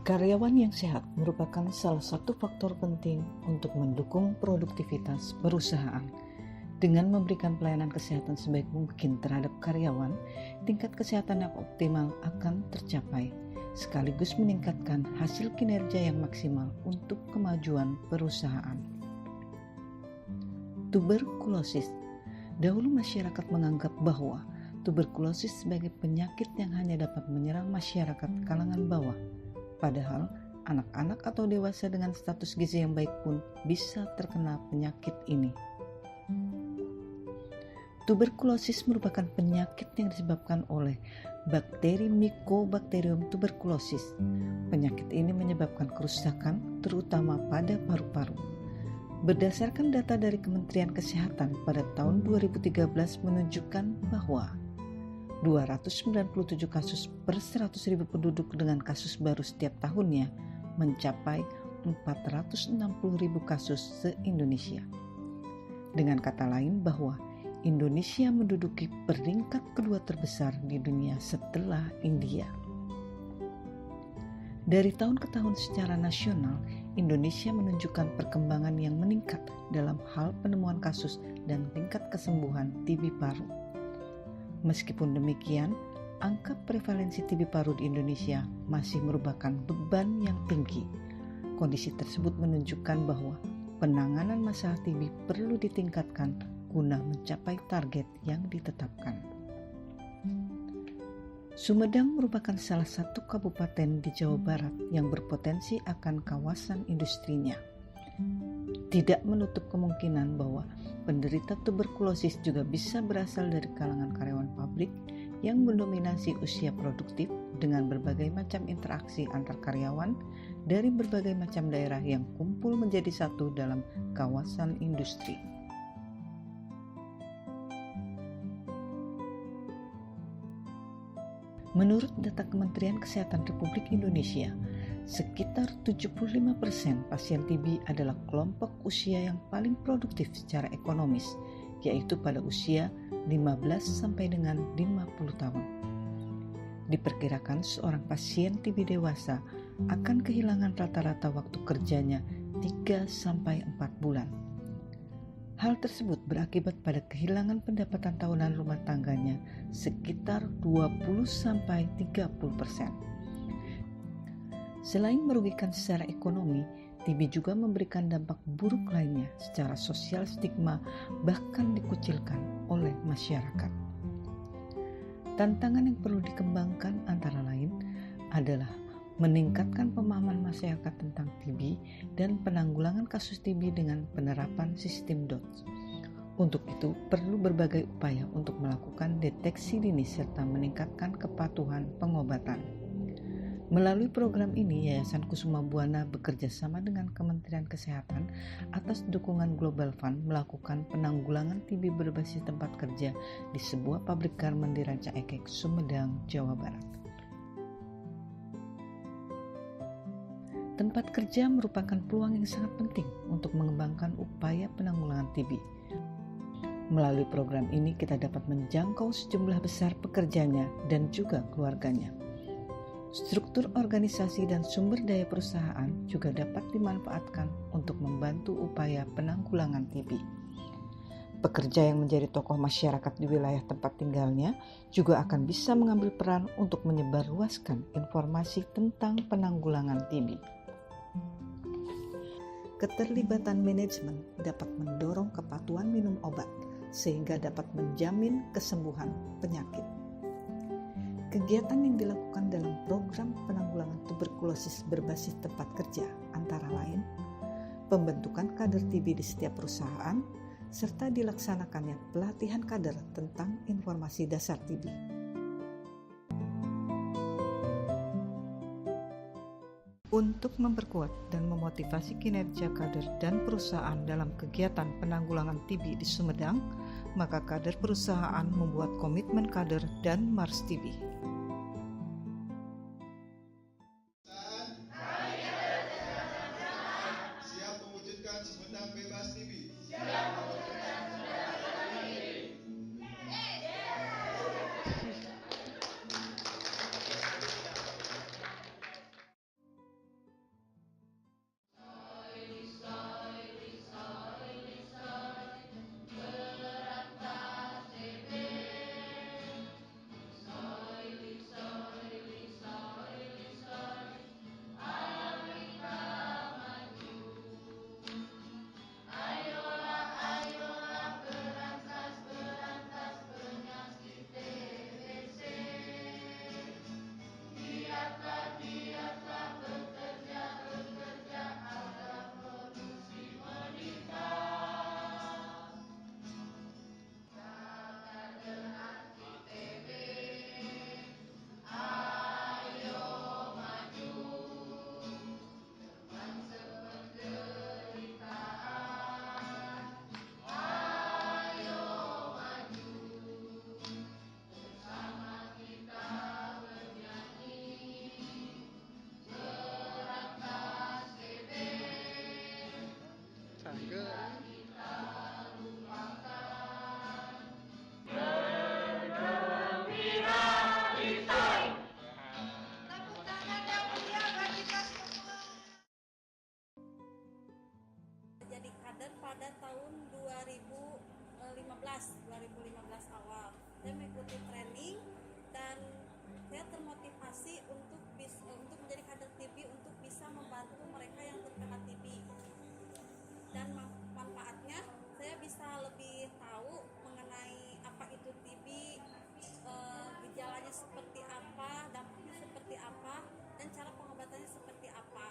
Karyawan yang sehat merupakan salah satu faktor penting untuk mendukung produktivitas perusahaan. Dengan memberikan pelayanan kesehatan sebaik mungkin terhadap karyawan, tingkat kesehatan yang optimal akan tercapai, sekaligus meningkatkan hasil kinerja yang maksimal untuk kemajuan perusahaan. Tuberkulosis. Dahulu masyarakat menganggap bahwa tuberkulosis sebagai penyakit yang hanya dapat menyerang masyarakat kalangan bawah. Padahal, anak-anak atau dewasa dengan status gizi yang baik pun bisa terkena penyakit ini. Tuberkulosis merupakan penyakit yang disebabkan oleh bakteri Mycobacterium tuberculosis. Penyakit ini menyebabkan kerusakan, terutama pada paru-paru. Berdasarkan data dari Kementerian Kesehatan pada tahun 2013 menunjukkan bahwa 297 kasus per 100.000 penduduk dengan kasus baru setiap tahunnya mencapai 460.000 kasus se-Indonesia. Dengan kata lain bahwa Indonesia menduduki peringkat kedua terbesar di dunia setelah India. Dari tahun ke tahun secara nasional, Indonesia menunjukkan perkembangan yang meningkat dalam hal penemuan kasus dan tingkat kesembuhan TB paru. Meskipun demikian, angka prevalensi TB paru di Indonesia masih merupakan beban yang tinggi. Kondisi tersebut menunjukkan bahwa penanganan masalah TB perlu ditingkatkan guna mencapai target yang ditetapkan. Sumedang merupakan salah satu kabupaten di Jawa Barat yang berpotensi akan kawasan industrinya. Tidak menutup kemungkinan bahwa penderita tuberkulosis juga bisa berasal dari kalangan karyawan pabrik yang mendominasi usia produktif dengan berbagai macam interaksi antar karyawan dari berbagai macam daerah yang kumpul menjadi satu dalam kawasan industri. Menurut data Kementerian Kesehatan Republik Indonesia, sekitar 75% pasien TB adalah kelompok usia yang paling produktif secara ekonomis, yaitu pada usia 15 sampai dengan 50 tahun. Diperkirakan seorang pasien TB dewasa akan kehilangan rata-rata waktu kerjanya 3 sampai 4 bulan. Hal tersebut berakibat pada kehilangan pendapatan tahunan rumah tangganya sekitar 20-30%. Selain merugikan secara ekonomi, TB juga memberikan dampak buruk lainnya secara sosial, stigma, bahkan dikucilkan oleh masyarakat. Tantangan yang perlu dikembangkan antara lain adalah meningkatkan pemahaman masyarakat tentang TB dan penanggulangan kasus TB dengan penerapan sistem DOTS. Untuk itu, perlu berbagai upaya untuk melakukan deteksi dini serta meningkatkan kepatuhan pengobatan. Melalui program ini, Yayasan Kusuma Buana bekerja sama dengan Kementerian Kesehatan atas dukungan Global Fund melakukan penanggulangan TB berbasis tempat kerja di sebuah pabrik garmen di Ranca Ekek, Sumedang, Jawa Barat. Tempat kerja merupakan peluang yang sangat penting untuk mengembangkan upaya penanggulangan TB. Melalui program ini kita dapat menjangkau sejumlah besar pekerjanya dan juga keluarganya. Struktur organisasi dan sumber daya perusahaan juga dapat dimanfaatkan untuk membantu upaya penanggulangan TB. Pekerja yang menjadi tokoh masyarakat di wilayah tempat tinggalnya juga akan bisa mengambil peran untuk menyebarluaskan informasi tentang penanggulangan TB. Keterlibatan manajemen dapat mendorong kepatuhan minum obat sehingga dapat menjamin kesembuhan penyakit. Kegiatan yang dilakukan dalam program penanggulangan tuberkulosis berbasis tempat kerja antara lain pembentukan kader TB di setiap perusahaan serta dilaksanakannya pelatihan kader tentang informasi dasar TB. Untuk memperkuat dan memotivasi kinerja kader dan perusahaan dalam kegiatan penanggulangan TB di Sumedang, maka kader perusahaan membuat komitmen kader dan Mars TB. Siap mewujudkan Sumedang bebas TB. membantu mereka yang terkena TB. Dan manfaatnya saya bisa lebih tahu mengenai apa itu TB, gejalanya seperti apa, dampaknya seperti apa, dan cara pengobatannya seperti apa.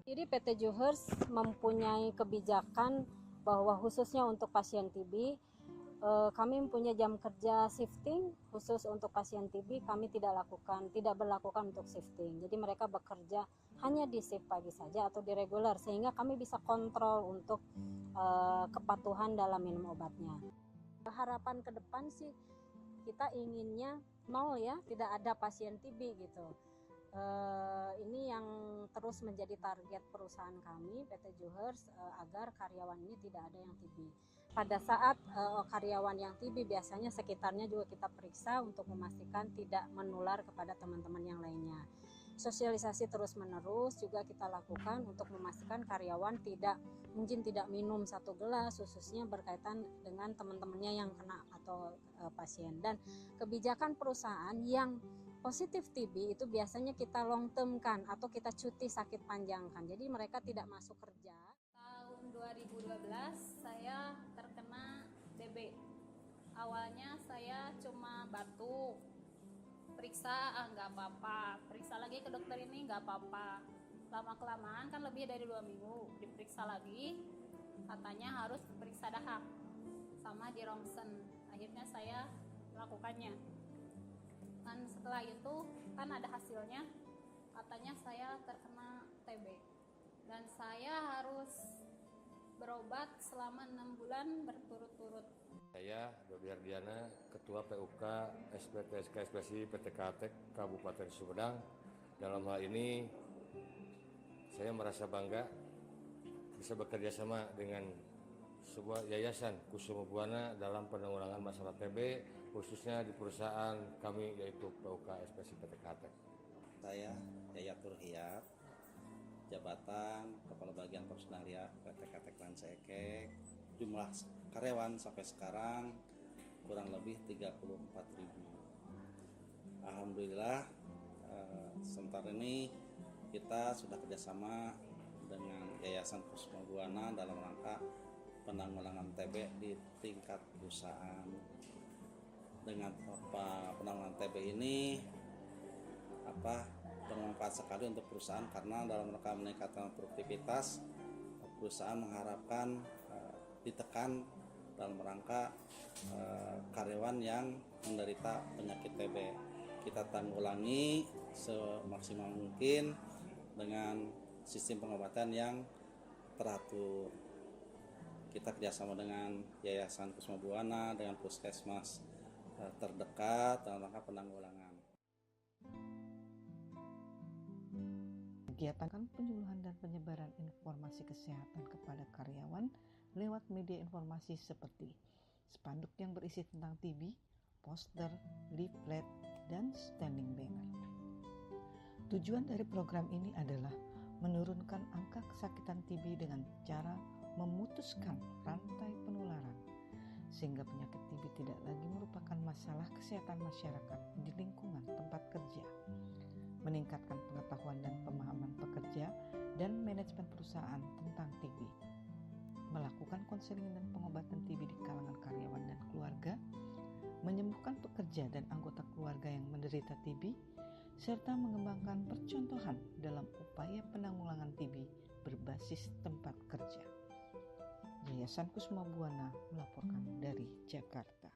Jadi PT Juhers mempunyai kebijakan bahwa khususnya untuk pasien TB, kami mempunyai jam kerja shifting khusus untuk pasien TB. Kami tidak berlakukan untuk shifting. Jadi mereka bekerja hanya di shift pagi saja atau di reguler, sehingga kami bisa kontrol untuk kepatuhan dalam minum obatnya. Harapan ke depan sih kita inginnya nol ya, tidak ada pasien TB gitu. Ini yang terus menjadi target perusahaan kami PT Juhers, agar karyawan ini tidak ada yang TB. Pada saat karyawan yang TB, biasanya sekitarnya juga kita periksa untuk memastikan tidak menular kepada teman-teman yang lainnya. Sosialisasi terus menerus juga kita lakukan untuk memastikan karyawan tidak minum 1 gelas, khususnya berkaitan dengan teman-temannya yang kena atau pasien. Dan kebijakan perusahaan yang positif TB itu biasanya kita long term kan atau kita cuti sakit panjangkan, jadi mereka tidak masuk kerja. Tahun 2012 saya terkena TB. Awalnya saya cuma batuk, periksa nggak apa-apa, periksa lagi ke dokter ini nggak apa-apa. Lama-kelamaan kan lebih dari 2 minggu, diperiksa lagi, katanya harus periksa dahak sama di ronsen. Akhirnya saya melakukannya. Dan setelah itu kan ada hasilnya, katanya saya terkena TB dan saya harus berobat selama 6 bulan berturut-turut. Saya Dodi Ardiana, Ketua PUK SPTSK Ekspresi PT Katek Kabupaten Sumedang. Dalam hal ini saya merasa bangga bisa bekerja sama dengan sebuah yayasan Kusuma Buana dalam penanggulangan masalah TB, khususnya di perusahaan kami yaitu PUK Ekspresi PT Katek. Saya Yayatur Hiyat, jabatan Kepala Bagian Personalia PT Katek Lansekek. Jumlah karyawan sampai sekarang kurang lebih 34.000. Alhamdulillah, sementara ini kita sudah kerjasama dengan Yayasan Kusuma Buana dalam rangka penanggulangan TB di tingkat perusahaan. Dengan penanggulangan TB ini bermanfaat sekali untuk perusahaan, karena dalam rangka meningkatkan produktivitas, perusahaan mengharapkan ditekan dalam rangka karyawan yang menderita penyakit TB. Kita tanggulangi semaksimal mungkin dengan sistem pengobatan yang teratur. Kita kerjasama dengan Yayasan Kusuma Buana, dengan puskesmas terdekat dalam rangka penanggulangan. Kegiatan penyuluhan dan penyebaran informasi kesehatan kepada karyawan lewat media informasi seperti spanduk yang berisi tentang TB, poster, leaflet, dan standing banner. Tujuan dari program ini adalah menurunkan angka kesakitan TB dengan cara memutuskan rantai penularan, sehingga penyakit TB tidak lagi merupakan masalah kesehatan masyarakat di lingkungan tempat kerja, meningkatkan pengetahuan dan pemahaman pekerja dan manajemen perusahaan tentang TB, melakukan konseling dan pengobatan TB di kalangan karyawan dan keluarga, menyembuhkan pekerja dan anggota keluarga yang menderita TB, serta mengembangkan percontohan dalam upaya penanggulangan TB berbasis tempat kerja. Yayasan Kusuma Buana melaporkan dari Jakarta.